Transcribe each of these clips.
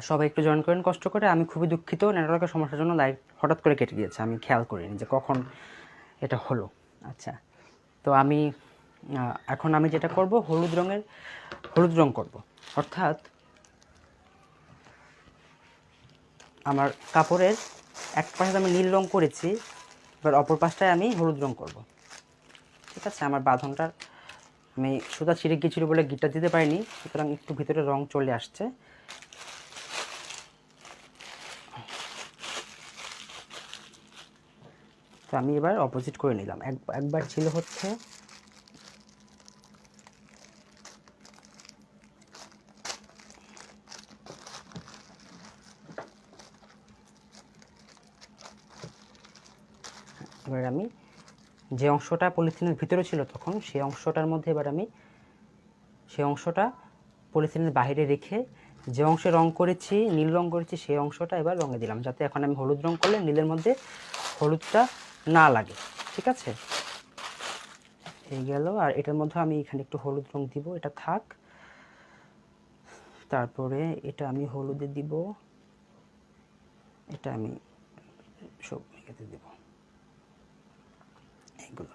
সবাই একটু জয়েন করেন কষ্ট করে। আমি খুবই দুঃখিত, নেটওয়ার্কের সমস্যার জন্য লাইভ হঠাৎ করে কেটে গিয়েছে, আমি খেয়াল করিনি যে কখন এটা হলো। আচ্ছা, তো আমি এখন আমি যেটা করব, হলুদ রং করব, অর্থাৎ আমার কাপড়ের এক পাশে আমি নীল রং করেছি, এবার অপর পাশটায় আমি হলুদ রং করব। ঠিক আছে, আমার বাঁধনটার আমি সুতা ছিঁড়ে গিয়েছিল বলে গিটটা দিতে পারিনি, সুতরাং একটু ভিতরে রং চলে আসছে। তো আমি এবার অপোজিট করে নিলাম। একবার ছিল হচ্ছে এবার আমি যে অংশটা পলিথিনের ভিতরে ছিল তখন, সেই অংশটার মধ্যে এবার আমি সেই অংশটা পলিথিনের বাইরে রেখে যে অংশে রং করেছি, নীল রং করেছি, সেই অংশটা এবার রঙে দিলাম, যাতে এখন আমি হলুদ রং করলে নীলের মধ্যে হলুদটা না লাগে। ঠিক আছে, এই গেল। আর এটার মধ্যে আমি এখানে একটু হলুদ রং দিব, এটা থাক। তারপরে এটা আমি হলুদে দিব, এটা আমি সব মেঘেতে দেব, এগুলো।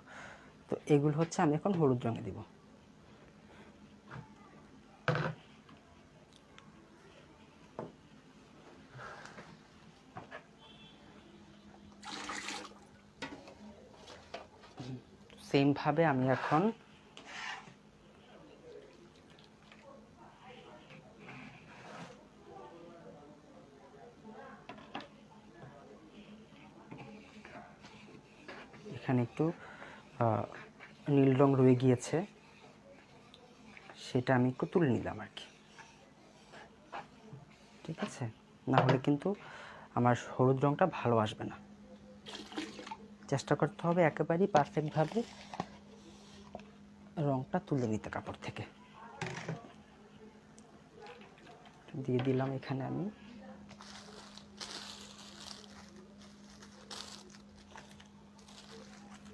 তো এগুলো হচ্ছে আমি এখন হলুদ রঙে দিব। সেম ভাবে আমি এখন এখানে একটু নীল রং রয়ে গিয়েছে, সেটা আমি একটু তুলে নিলাম আর কি। ঠিক আছে, না হলে কিন্তু আমার হলুদ রংটা ভালো আসবে না। চেষ্টা করতে হবে একেবারেই পারফেক্টভাবে রংটা তুলে নিতে কাপড় থেকে। দিয়ে দিলাম এখানে আমি।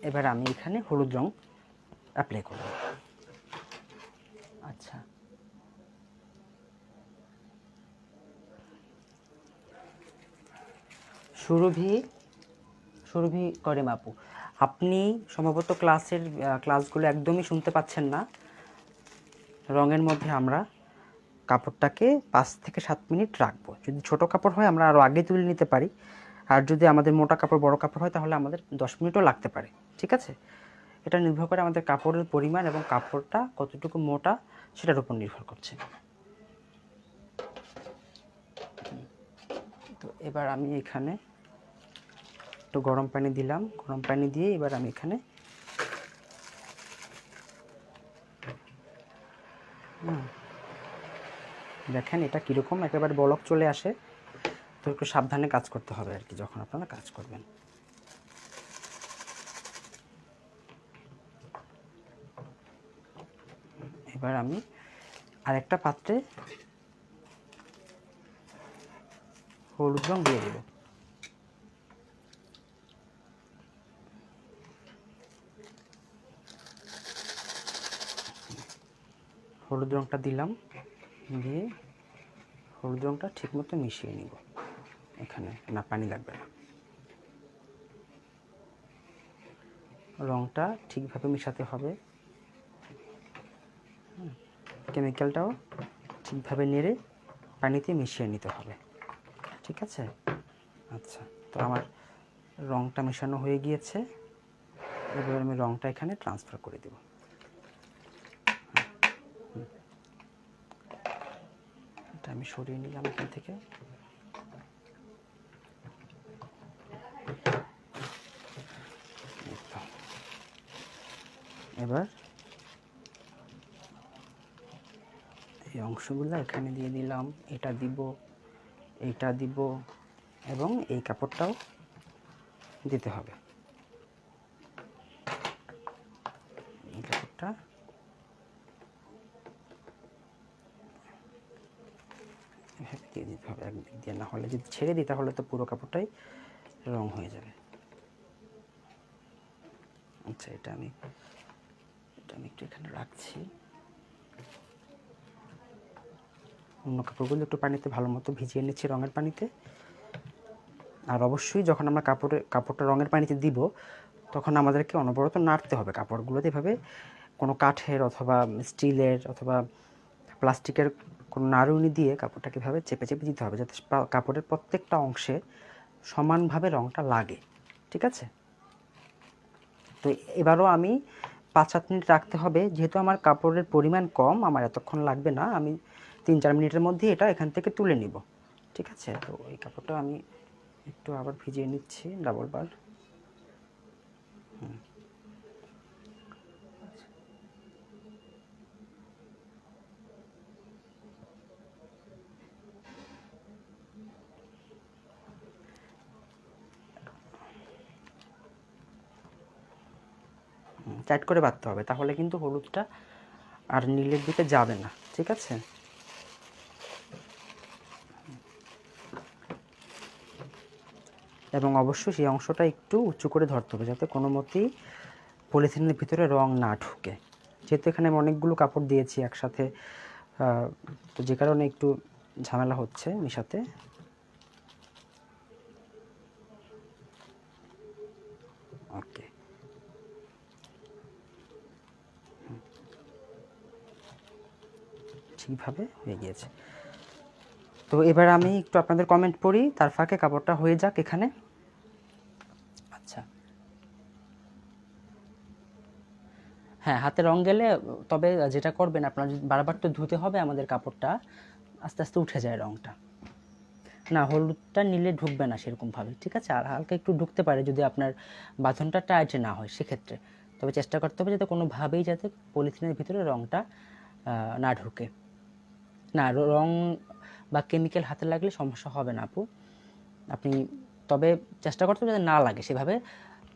এবার আমি এখানে হলুদ রং অ্যাপ্লাই করব। আচ্ছা, সুরভি করিম আপু, আপনি সম্ভবত ক্লাসগুলো একদমই শুনতে পাচ্ছেন না। রঙের মধ্যে আমরা কাপড়টাকে 5 থেকে 7 মিনিট রাখবো। যদি ছোট কাপড় হয় আমরা আরও আগে তুলে নিতে পারি, আর যদি আমাদের মোটা কাপড়, বড় কাপড় হয়, তাহলে আমাদের 10 মিনিটও লাগতে পারে। ঠিক আছে, এটা নির্ভর করে আমাদের কাপড়ের পরিমাণ এবং কাপড়টা কতটুকু মোটা সেটার উপর নির্ভর করছে। তো এবার আমি এখানে একটু গরম পানি দিলাম, গরম পানি দিয়ে এবার আমি এখানে দেখেন এটা কীরকম একেবারে বলক চলে আসে। তো একটু সাবধানে কাজ করতে হবে আর কি যখন আপনারা কাজ করবেন। এবার আমি আরেকটা পাত্রে হলুদ রং দিয়ে দেব। হলুদ রংটা দিলাম, দিয়ে হলুদ রংটা ঠিকমতো মিশিয়ে নিব। এখানে না পানি লাগবে না, রংটা ঠিকভাবে মিশাতে হবে। কেমিক্যালটাও ঠিকভাবে নেড়ে পানিতে মিশিয়ে নিতে হবে। ঠিক আছে, আচ্ছা। তো আমার রংটা মেশানো হয়ে গিয়েছে, এবার আমি রংটা এখানে ট্রান্সফার করে দেব। এটা আমি সরিয়ে নিলাম এখান থেকে। এবার এই অংশগুলো এখানে দিয়ে দিলাম, এটা দিব, এইটা দিব, এবং এই কাপড়টাও দিতে হবে। এই কাপড়টা দিয়ে দিতে হবে একদিক দিয়ে, না হলে যদি ছেড়ে দিই তাহলে তো পুরো কাপড়টাই রং হয়ে যাবে। আচ্ছা, এটা আমি একটু এখানে রাখছি। অন্য কাপড়গুলো একটু পানিতে ভালো মতো ভিজিয়ে নিচ্ছি রঙের পানিতে। আর অবশ্যই যখন আমরা কাপড়টা রঙের পানিতে দিব তখন আমাদেরকে অনবরত নাড়তে হবে কাপড়গুলোতে, এভাবে কোনো কাঠের অথবা স্টিলের অথবা প্লাস্টিকের কোনো নাড়ুনি দিয়ে কাপড়টাকে এভাবে চেপে চেপে দিতে হবে, যাতে কাপড়ের প্রত্যেকটা অংশে সমানভাবে রঙটা লাগে। ঠিক আছে? তো এবারও আমি 5-7 মিনিট রাখতে হবে, যেহেতু আমার কাপড়ের পরিমাণ কম, আমার এতক্ষণ লাগবে না, আমি 3-4 মিনিটের মধ্যে এটা এখান থেকে তুলে নিব। ঠিক আছে? তো এই কাপড়টা আমি একটু আবার ভিজিয়ে নিচ্ছি ডাবল বার। টাইট করে বাঁধতে হবে, তাহলে কিন্তু হলুদটা আর নীলের দিকে যাবে না। ঠিক আছে? এবং অবশ্যই সেই অংশটা একটু উঁচু করে ধরতে হবে, যাতে কোনো মতেই পলিথিনের ভিতরে রং না ঢুকে। যেহেতু এখানে আমি অনেকগুলো কাপড় দিয়েছি একসাথে, তো যে কারণে একটু ঝামেলা হচ্ছে মিশাতে। ওকে, ঠিকভাবে হয়ে গিয়েছে। তো এবার আমি একটু আপনাদের কমেন্ট পড়ি, তার ফাঁকে কাপড়টা হয়ে যাক এখানে। আচ্ছা, হ্যাঁ, হাতে রং গেলে, তবে যেটা করবেন আপনার, বারবার তো ধুতে হবে আমাদের কাপড়টা, আস্তে আস্তে উঠে যায় রংটা। না, হলুদটা নিলে ঢুকবে না সেরকমভাবে। ঠিক আছে? আর হালকা একটু ঢুকতে পারে যদি আপনার বাঁধনটা টাইট না হয় সেক্ষেত্রে। তবে চেষ্টা করতে হবে যাতে কোনোভাবেই যাতে পলিথিনের ভিতরে রংটা না ঢুকে। না, রং বা কেমিক্যাল হাতে লাগলে সমস্যা হবে না আপু। আপনি তবে চেষ্টা করতে হবে যাতে না লাগে, সেভাবে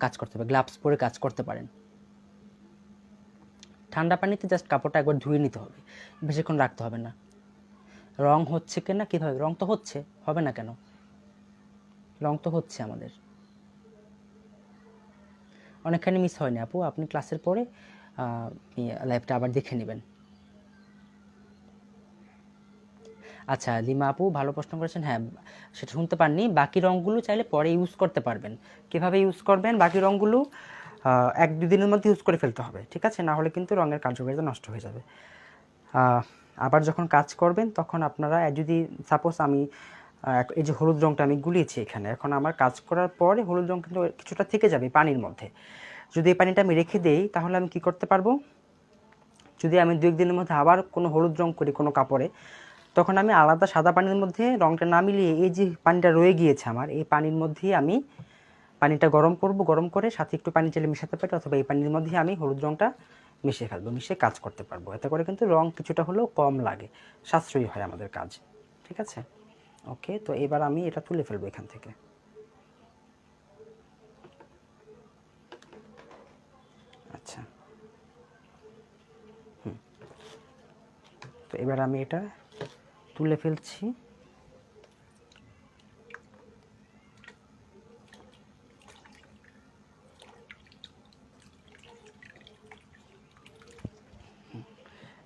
কাজ করতে হবে, গ্লাভস পরে কাজ করতে পারেন। ঠান্ডা পানিতে জাস্ট কাপড়টা একবার ধুয়ে নিতে হবে, বেশিক্ষণ রাখতে হবে না। রং হচ্ছে কিনা কীভাবে, রং তো হচ্ছে, হবে না কেন, রং তো হচ্ছে আমাদের। অনেকখানি মিস হয়নি আপু, আপনি ক্লাসের পরে লাইভটা আবার দেখে নেবেন। আচ্ছা, লিমা আপু ভালো প্রশ্ন করেছেন। হ্যাঁ, সেটা শুনতে পাননি। বাকি রঙগুলো চাইলে পরে ইউজ করতে পারবেন। কীভাবে ইউজ করবেন? বাকি রঙগুলো 1-2 দিনের মধ্যে ইউজ করে ফেলতে হবে। ঠিক আছে? না হলে কিন্তু রঙের কার্যকারিতা নষ্ট হয়ে যাবে। আবার যখন কাজ করবেন তখন আপনারা যদি সাপোজ আমি এই যে হলুদ রঙটা আমি গুলিয়েছি এখানে, এখন আমার কাজ করার পরে হলুদ রঙ কিন্তু কিছুটা থেকে যাবে পানির মধ্যে। যদি এই পানিটা আমি রেখে দেই তাহলে আমি কি করতে পারবো, যদি আমি 2-1 দিনের মধ্যে আবার কোনো হলুদ রঙ করি কোনো কাপড়ে, তখন আমি আলাদা সাদা পানির মধ্যে রঙটা না মিলিয়ে এই যে পানিটা রয়ে গিয়েছে আমার, এই পানির মধ্যেই আমি পানিটা গরম করব, গরম করে সাথে একটু পানি চাইলে মেশাতে পারি, অথবা এই পানির মধ্যেই আমি হলুদ রঙটা মিশিয়ে ফেলবো, মিশিয়ে কাজ করতে পারবো। এতে করে কিন্তু রং কিছুটা হলেও কম লাগে, সাশ্রয়ী হয় আমাদের কাজ। ঠিক আছে? ওকে, তো এবার আমি এটা তুলে ফেলবো এখান থেকে। আচ্ছা, তো এবার আমি এটা তুলে ফেলছি।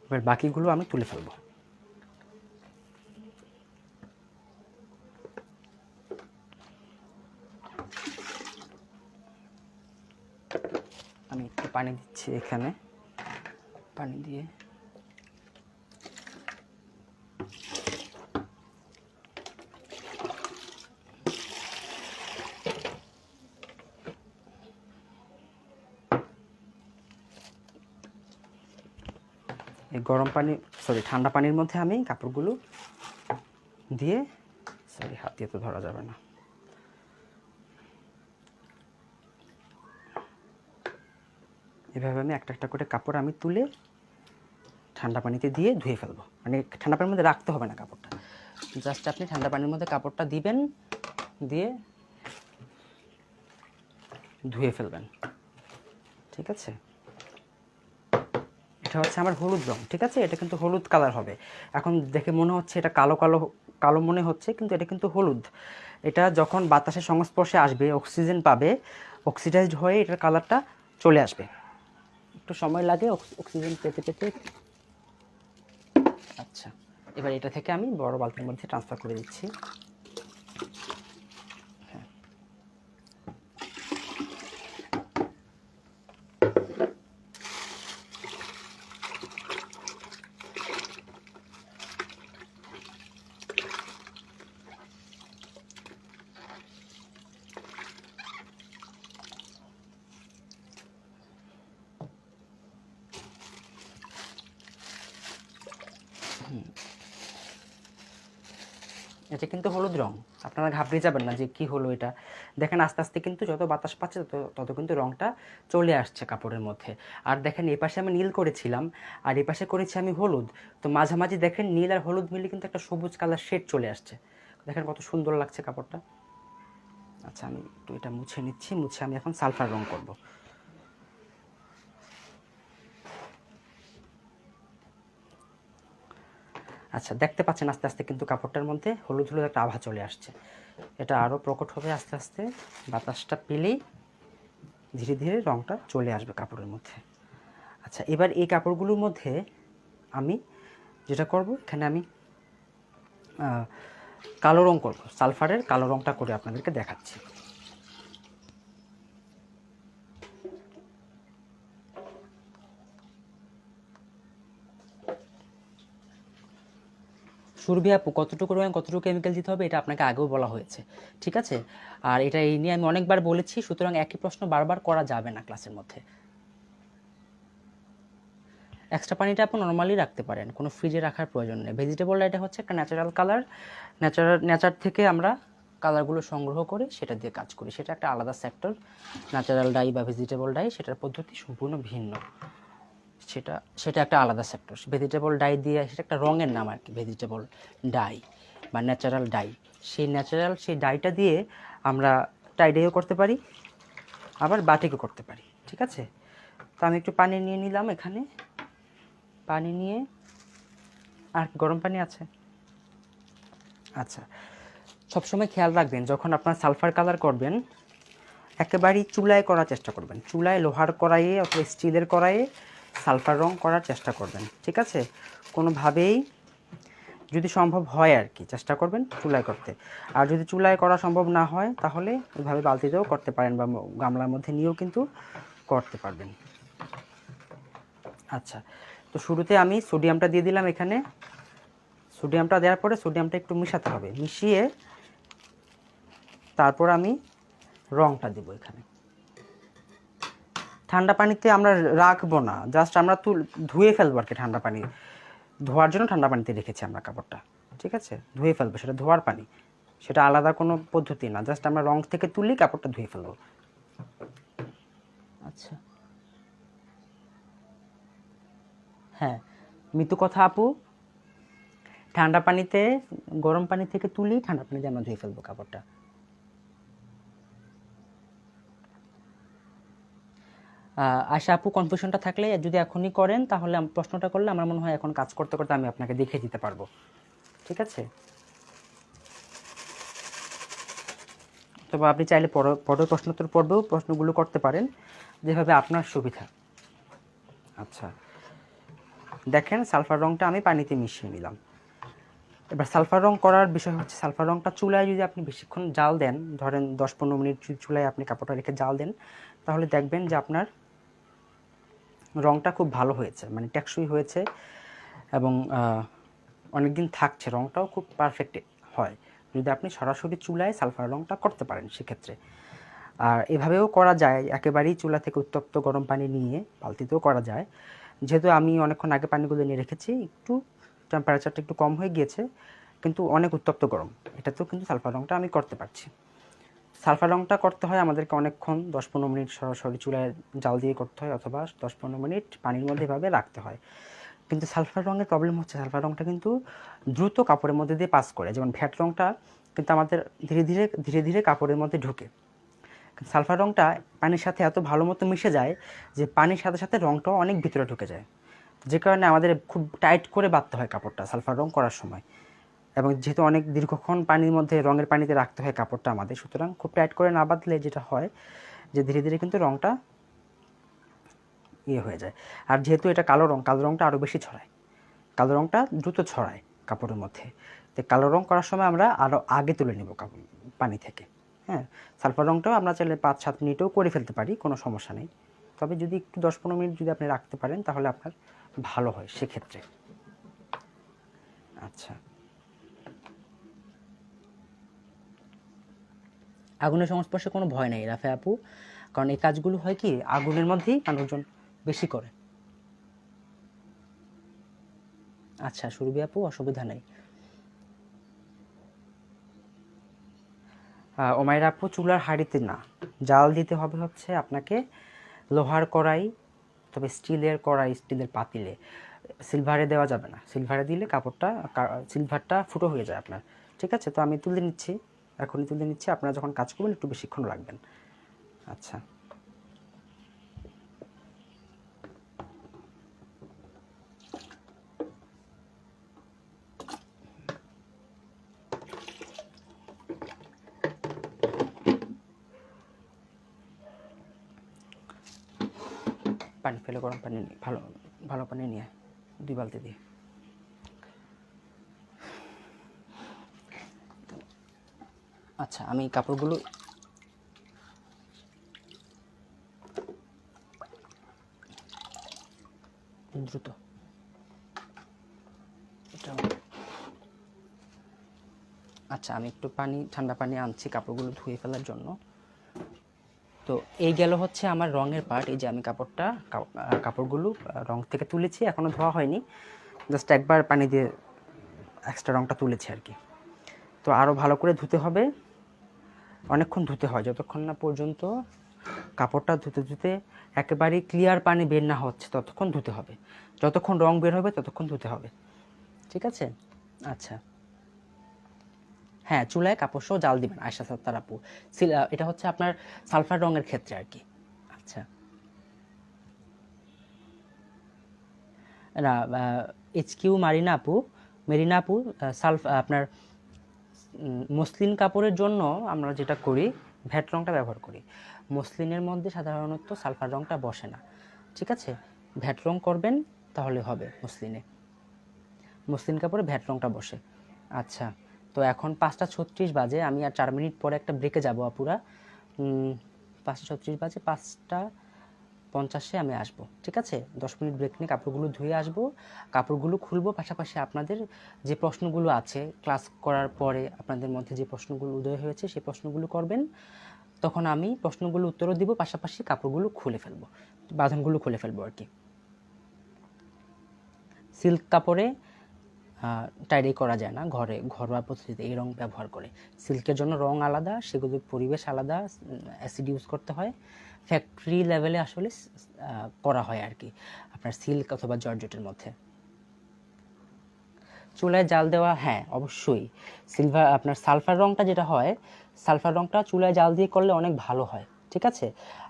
এবার বাকিগুলো আমি তুলে ফেলবো। আমি একটু পানি দিচ্ছি এখানে, পানি দিয়ে এই গরম পানি, ঠান্ডা পানির মধ্যে আমি কাপড়গুলো দিয়ে, হাত দিয়ে তো ধরা যাবে না, এভাবে আমি একটা একটা করে কাপড় আমি তুলে ঠান্ডা পানিতে দিয়ে ধুয়ে ফেলবো। মানে ঠান্ডা পানির মধ্যে রাখতে হবে না কাপড়টা, জাস্ট আপনি ঠান্ডা পানির মধ্যে কাপড়টা দিবেন, দিয়ে ধুয়ে ফেলবেন। ঠিক আছে? এটা হচ্ছে আমার হলুদ রং। ঠিক আছে? এটা কিন্তু হলুদ কালার হবে। এখন দেখে মনে হচ্ছে এটা কালো কালো কালো মনে হচ্ছে, কিন্তু এটা কিন্তু হলুদ। এটা যখন বাতাসের সংস্পর্শে আসবে, অক্সিজেন পাবে, অক্সিডাইজড হয়ে এটার কালারটা চলে আসবে। একটু সময় লাগে অক্সিজেন পেতে পেতে। আচ্ছা, এবার এটা থেকে আমি বড় বালতির মধ্যে ট্রান্সফার করে দিচ্ছি। এটা কিন্তু হলুদ রং, আপনারা ঘাবড়ে যাবেন না যে কি হলো এটা। দেখেন আস্তে আস্তে কিন্তু যত বাতাস পাচ্ছে তত কিন্তু রংটা চলে আসছে কাপড়ের মধ্যে। আর দেখেন এই পাশে আমি নীল করেছিলাম আর এই পাশে করেছি আমি হলুদ, তো মাঝামাঝি দেখেন নীল আর হলুদ মিলে কিন্তু একটা সবুজ কালার শেড চলে আসছে। দেখেন কত সুন্দর লাগছে কাপড়টা। আচ্ছা আমি একটু এটা মুছে নিচ্ছি, মুছে আমি এখন সালফার রং করব। আচ্ছা দেখতে পাচ্ছেন আস্তে আস্তে কিন্তু কাপড়টার মধ্যে হলুদ হলুদ একটা আভা চলে আসছে। এটা আরও প্রকট হবে আস্তে আস্তে, বাতাসটা পেলেই ধীরে ধীরে রংটা চলে আসবে কাপড়ের মধ্যে। আচ্ছা এবার এই কাপড়গুলোর মধ্যে আমি যেটা করব, এখানে আমি কালো রং করব, সালফারের কালো রংটা করে আপনাদেরকে দেখাচ্ছি। সুরভি আপু কতটুকু রঙে কতটুকু কেমিক্যাল দিতে হবে এটা আপনাকে আগেও বলা হয়েছে, ঠিক আছে? আর এটা এই নিয়ে আমি অনেকবার বলেছি, সুতরাং একই প্রশ্ন বারবার করা যাবে না ক্লাসের মধ্যে। এক্সট্রা পানিটা আপনি নর্মালি রাখতে পারেন, কোনো ফ্রিজে রাখার প্রয়োজন নেই। ভেজিটেবল ডাইটা হচ্ছে একটা ন্যাচারাল কালার, নেচার থেকে আমরা কালারগুলো সংগ্রহ করে সেটা দিয়ে কাজ করি, সেটা একটা আলাদা সেক্টর। ন্যাচারাল ডাই বা ভেজিটেবল ডাই সেটার পদ্ধতি সম্পূর্ণ ভিন্ন, সেটা সেটা একটা আলাদা সেক্টর। ভেজিটেবল ডাই দিয়ে সেটা একটা রঙের নাম আর কি, ভেজিটেবল ডাই বা ন্যাচারাল ডাই। সেই ডাইটা দিয়ে আমরা টাইডাইও করতে পারি, আবার বাটিকও করতে পারি, ঠিক আছে? তো আমি একটু পানি নিয়ে নিলাম এখানে, পানি নিয়ে, আর গরম পানি আছে? আচ্ছা সবসময় খেয়াল রাখবেন যখন আপনার সালফার কালার করবেন একেবারেই চুলায় করার চেষ্টা করবেন, চুলায় লোহার কড়াইয়ে অথবা স্টিলের কড়াইয়ে সালফার রং করার চেষ্টা করবেন, ঠিক আছে? কোনোভাবেই যদি সম্ভব হয় আর কি চেষ্টা করবেন চুলায় করতে। আর যদি চুলায় করা সম্ভব না হয় তাহলে ওইভাবে বালতিতেও করতে পারেন বা গামলার মধ্যে নিয়েও কিন্তু করতে পারবেন। আচ্ছা তো শুরুতে আমি সোডিয়ামটা দিয়ে দিলাম এখানে। সোডিয়ামটা দেওয়ার পরে সোডিয়ামটা একটু মিশাতে হবে, মিশিয়ে তারপর আমি রংটা দেব এখানে। ঠান্ডা পানিতে আমরা রাখবো না, জাস্ট আমরা ধুয়ে ফেলবো আর কি। ঠান্ডা পানি ধোয়ার জন্য ঠান্ডা পানিতে রেখেছি আমরা কাপড়টা, ঠিক আছে? ধুয়ে ফেলবো, সেটা ধোয়ার পানি, সেটা আলাদা কোনো পদ্ধতি না, জাস্ট আমরা রং থেকে তুলি কাপড়টা ধুয়ে ফেলবো। আচ্ছা হ্যাঁ মিতু কথা আপু, ঠান্ডা পানিতে গরম পানি থেকে তুলি ঠান্ডা পানিতে আমরা ধুয়ে ফেলবো কাপড়টা। আশা আপু কনফিউশনটা থাকলে যদি এখনই করেন তাহলে প্রশ্নটা করলে আমার মনে হয় এখন কাজ করতে করতে আমি আপনাকে দেখিয়ে দিতে পারবো, ঠিক আছে? তবে আপনি চাইলে পরের প্রশ্নোত্তর পর্বেও প্রশ্নগুলো করতে পারেন যেভাবে আপনার সুবিধা। আচ্ছা দেখেন সালফার রংটা আমি পানিতে মিশিয়ে নিলাম। এবার সালফার রং করার বিষয় হচ্ছে সালফার রংটা চুলায় যদি আপনি বেশিক্ষণ জাল দেন, ধরেন 10-15 মিনিট চুলায় আপনি কাপড়টা রেখে জাল দেন, তাহলে দেখবেন যে আপনার রংটা খুব ভালো হয়েছে, মানে টেকসই হয়েছে এবং অনেক দিন থাকছে, রংটাও খুব পারফেক্ট হয় যদি আপনি সরাসরি চুলায় সালফার রংটা করতে পারেন সেক্ষেত্রে। আর এভাবেও করা যায়, একেবারেই চুলা থেকে উত্তপ্ত গরম পানি নিয়ে বালতিতেও করা যায়। যেহেতু আমি অনেকক্ষণ আগে পানিগুলো নিয়ে রেখেছি, একটু টেম্পারেচারটা একটু কম হয়ে গিয়েছে কিন্তু অনেক উত্তপ্ত গরম, এটাতেও কিন্তু সালফার রংটা আমি করতে পারছি। সালফার রংটা করতে হয় আমাদেরকে অনেকক্ষণ, 10-15 মিনিট সরাসরি চুলায় জাল দিয়ে করতে হয় অথবা 10-15 মিনিট পানির মধ্যে এভাবে রাখতে হয়। কিন্তু সালফার রঙের প্রবলেম হচ্ছে সালফার রংটা কিন্তু দ্রুত কাপড়ের মধ্যে দিয়ে পাস করে, যেমন ভ্যাট রংটা কিন্তু আমাদের ধীরে ধীরে ধীরে ধীরে কাপড়ের মধ্যে ঢুকে। সালফার রংটা পানির সাথে এত ভালো মতো মিশে যায় যে পানির সাথে সাথে রংটাও অনেক ভিতরে ঢুকে যায়, যে কারণে আমাদের খুব টাইট করে বাঁধতে হয় কাপড়টা সালফার রং করার সময়। এবং যেহেতু অনেক দীর্ঘক্ষণ পানির মধ্যে রঙের পানিতে রাখতে হয় কাপড়টা আমাদের, সুতরাং খুব টাইট করে না বাঁধলে যেটা হয় যে ধীরে ধীরে কিন্তু রংটা হয়ে যায়। আর যেহেতু এটা কালো রঙটা আরও বেশি ছড়ায়, কালো রঙটা দ্রুত ছড়ায় কাপড়ের মধ্যে। তো কালো রং করার সময় আমরা আরও আগে তুলে নেব পানি থেকে। হ্যাঁ, সালফার রংটাও আমরা চাইলে 5-7 মিনিটেও করে ফেলতে পারি, কোনো সমস্যা নেই। তবে যদি একটু 10-15 মিনিট যদি আপনি রাখতে পারেন তাহলে আপনার ভালো হয় সেক্ষেত্রে। আচ্ছা, আগুনের সংস্পর্শে কোনো ভয় নেই রাফে আপু, কারণ এই কাজগুলো হয় কি আগুনের মধ্যেই মানুষজন বেশি করে। আচ্ছা সুরভি আপু, অসুবিধা নেই। ওমাইরা আপু, চুলার হাঁড়িতে না, জাল দিতে হবে হচ্ছে আপনাকে লোহার কড়াই, তবে স্টিলের কড়াই, স্টিলের পাতিলে। সিলভারে দেওয়া যাবে না, সিলভারে দিলে কাপড়টা সিলভারটা ফুটো হয়ে যায় আপনার। ঠিক আছে, তো আমি তুলে নিচ্ছি, এখনই তুলে নিচ্ছি। আপনারা যখন কাজ করবেন একটু বেশিক্ষণ রাখবেন। আচ্ছা, পানি ফেলে গরম পানি নিয়ে ভালো ভালো পানি নিয়ে 2 বালতি দিয়ে। আচ্ছা, আমি কাপড়গুলো দ্রুত আচ্ছা, আমি একটু ঠান্ডা পানি আনছি কাপড়গুলো ধুয়ে ফেলার জন্য। তো এই গেল হচ্ছে আমার রঙের পার্ট। এই যে আমি কাপড়গুলো রং থেকে তুলেছি, এখনও ধোয়া হয়নি, জাস্ট একবার পানি দিয়ে এক্সট্রা রংটা তুলেছি আর কি। তো আরও ভালো করে ধুতে হবে, অনেকক্ষণ ধুতে হয়, যতক্ষণ না পর্যন্ত কাপড়টা ধুতে ধুতে একেবারেই ক্লিয়ার পানি বের না হচ্ছে ততক্ষণ ধুতে হবে। যতক্ষণ রং বের হবে ততক্ষণ ধুতে হবে। ঠিক আছে? আচ্ছা, হ্যাঁ, চুলায় কাপড় সহ জাল দিবেন আয়েশা সাত্তার আপু। এটা হচ্ছে আপনার সালফার রঙের ক্ষেত্রে আর কি। আচ্ছা, না, এইচকিউ মেরিনা আপু, আপনার মসলিন কাপড়ের জন্য আমরা যেটা করি ভ্যাট রঙটা ব্যবহার করি। মসলিনের মধ্যে সাধারণত সালফার রঙটা বসে না। ঠিক আছে, ভ্যাট রং করবেন তাহলে হবে মসলিন কাপড়ে ভ্যাট রঙটা বসে। আচ্ছা, তো এখন 5টা 36 বাজে, আমি আর 4 মিনিট পরে একটা ব্রেকে যাব আপুরা। 5টা 36 বাজে, 5টা 50-এ আমি আসবো। ঠিক আছে, 10 মিনিট ব্রেক নিয়ে কাপড়গুলো ধুয়ে আসবো, কাপড়গুলো খুলবো, পাশাপাশি আপনাদের যে প্রশ্নগুলো আছে ক্লাস করার পরে আপনাদের মধ্যে যে প্রশ্নগুলো উদয় হয়েছে সেই প্রশ্নগুলো করবেন, তখন আমি প্রশ্নগুলো উত্তরও দিব, পাশাপাশি কাপড়গুলো খুলে ফেলবো, বাঁধনগুলো খুলে ফেলবো আর কি। সিল্ক কাপড়ে টাইডাই করা যায় না, ঘরোয়া পদ্ধতিতে এই রং ব্যবহার করে। সিল্কের জন্য রং আলাদা, সেগুলোর পরিবেশ আলাদা, অ্যাসিড ইউজ করতে হয়, ফ্যাক্টরি লেভেলে আসলে করা হয় আর কি আপনার সিল্ক অথবা জর্জেটের মধ্যে। চুলায় জাল দেওয়া, হ্যাঁ অবশ্যই। আপনার সালফার রংটা যেটা হয়, সালফার রংটা চুলায় জাল দিয়ে করলে অনেক ভালো হয়। ঠিক আছে,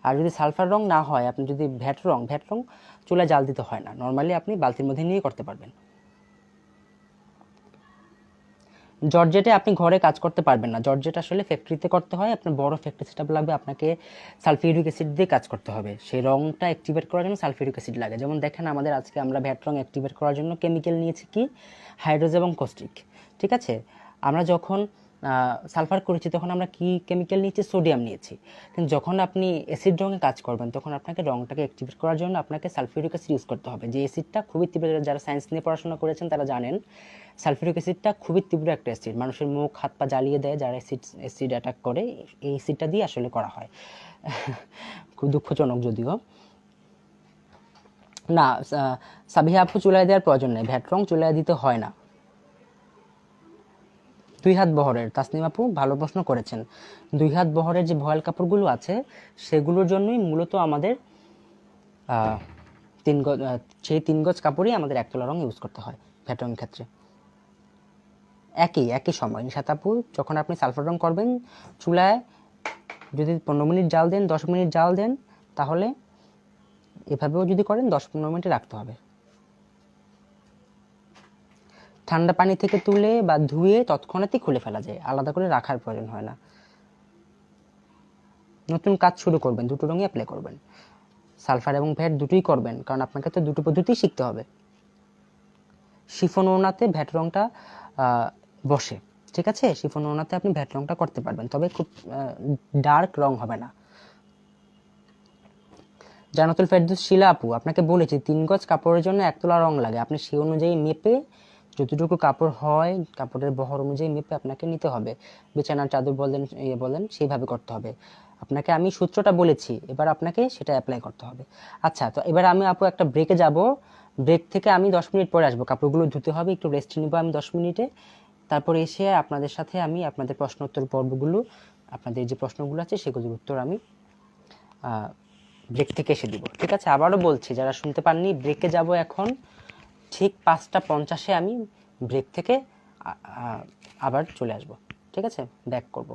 আর যদি সালফার রং না হয়, আপনি যদি ভ্যাট রং চুলায় জাল দিতে হয় না, নর্মালি আপনি বালতির মধ্যে নিয়ে করতে পারবেন। জর্জেটে আপনি ঘরে কাজ করতে পারবেন না, জর্জেট আসলে ফ্যাক্টরিতে করতে হয়, আপনার বড় ফ্যাক্টরি সেটআপ লাগবে, আপনাকে সালফিউরিক অ্যাসিড দিয়ে কাজ করতে হবে। সেই রংটা অ্যাক্টিভেট করার জন্য সালফিউরিক অ্যাসিড লাগে। যেমন দেখেন আমাদের আজকে আমরা ভ্যাট রং অ্যাক্টিভেট করার জন্য কেমিক্যাল নিয়েছি কি, হাইড্রোজেন এবং কস্টিক। ঠিক আছে, আমরা যখন সালফার করেছি তখন আমরা কি কেমিক্যাল নিয়েছি, সোডিয়াম নিয়েছি। কিন্তু যখন আপনি অ্যাসিড রঙে কাজ করবেন তখন আপনাকে রংটাকে অ্যাক্টিভেট করার জন্য আপনাকে সালফিউরিক অ্যাসিড ইউজ করতে হবে, যে অ্যাসিডটা খুবই তীব্র। যারা সায়েন্স নিয়ে পড়াশোনা করেছেন তারা জানেন সালফিউরিক অ্যাসিডটা খুবই তীব্র একটা অ্যাসিড, মানুষের মুখ হাত পা জ্বালিয়ে দেয় যারা অ্যাসিড অ্যাটাক করে, এই অ্যাসিডটা দিয়ে আসলে করা হয়। খুব দুঃখজনক যদিও। না, সাবিহা আপু, চুলায় দেওয়ার প্রয়োজন নেই, ভ্যাট রং চুলায় দিতে হয় না। 2 হাত বহরের, তাসনিম আপু ভালো প্রশ্ন করেছেন। 2 হাত বহরের যে ভয়েল কাপড়গুলো আছে সেগুলোর জন্যই মূলত আমাদের 3 গজ, সেই 3 গজ কাপড়ই আমাদের 1 তোলা রং ইউজ করতে হয় ভ্যাট রঙের ক্ষেত্রে। একই সময় নিশাত আপু, যখন আপনি সালফার রং করবেন চুলায় যদি 15 মিনিট জাল দেন, 10 মিনিট জাল দেন, তাহলে এভাবেও যদি করেন 10-15 মিনিট রাখতে হবে। ঠান্ডা পানি থেকে তুলে বা ধুয়ে তৎক্ষণাৎই খুলে ফেলা যায়, আলাদা করে রাখার প্রয়োজন হয় না। নতুন কাজ শুরু করবেন, দুটো রঙই অ্যাপ্লাই করবেন, সালফার এবং ভ্যাট দুটোই করবেন, কারণ আপনাকে তো দুটো পদ্ধতি শিখতে হবে। শিফন ওড়নাতে ভ্যাট রংটা বসে, ঠিক আছে? শিফন ওড়নাতে আপনি ভ্যাট রংটা করতে পারবেন, তবে খুব ডার্ক রং হবে না। জান্নাতুল ফেরদৌস শিলা আপু, আপনাকে বলেছি 3 গজ কাপড়ের জন্য 1 তোলা রং লাগে, আপনি সেই অনুযায়ী মেপে যতটুকু কাপড় হয় কাপড়ের বহর অনুযায়ী মেপে আপনাকে নিতে হবে। বিছানার চাদর বলেন বলেন সেইভাবে করতে হবে। আপনাকে আমি সূত্রটা বলেছি, এবার আপনাকে সেটা অ্যাপ্লাই করতে হবে। আচ্ছা, তো এবার আমি আপু একটা ব্রেকে যাব, ব্রেক থেকে আমি 10 মিনিট পরে আসবো, কাপড়গুলো ধুতে হবে, একটু রেস্ট নিব আমি 10 মিনিটে। তারপরে এসে আপনাদের সাথে আমি আপনাদের প্রশ্ন উত্তর পর্বগুলো, আপনাদের যে প্রশ্নগুলো আছে সেগুলোর উত্তর আমি ব্রেক থেকে এসে দিব, ঠিক আছে? আবারও বলছি, যারা শুনতে পাননি, ব্রেকে যাব এখন ঠিক 5টা 50-এ আমি ব্রেক থেকে আবার চলে আসব, ঠিক আছে? ব্যাক করব।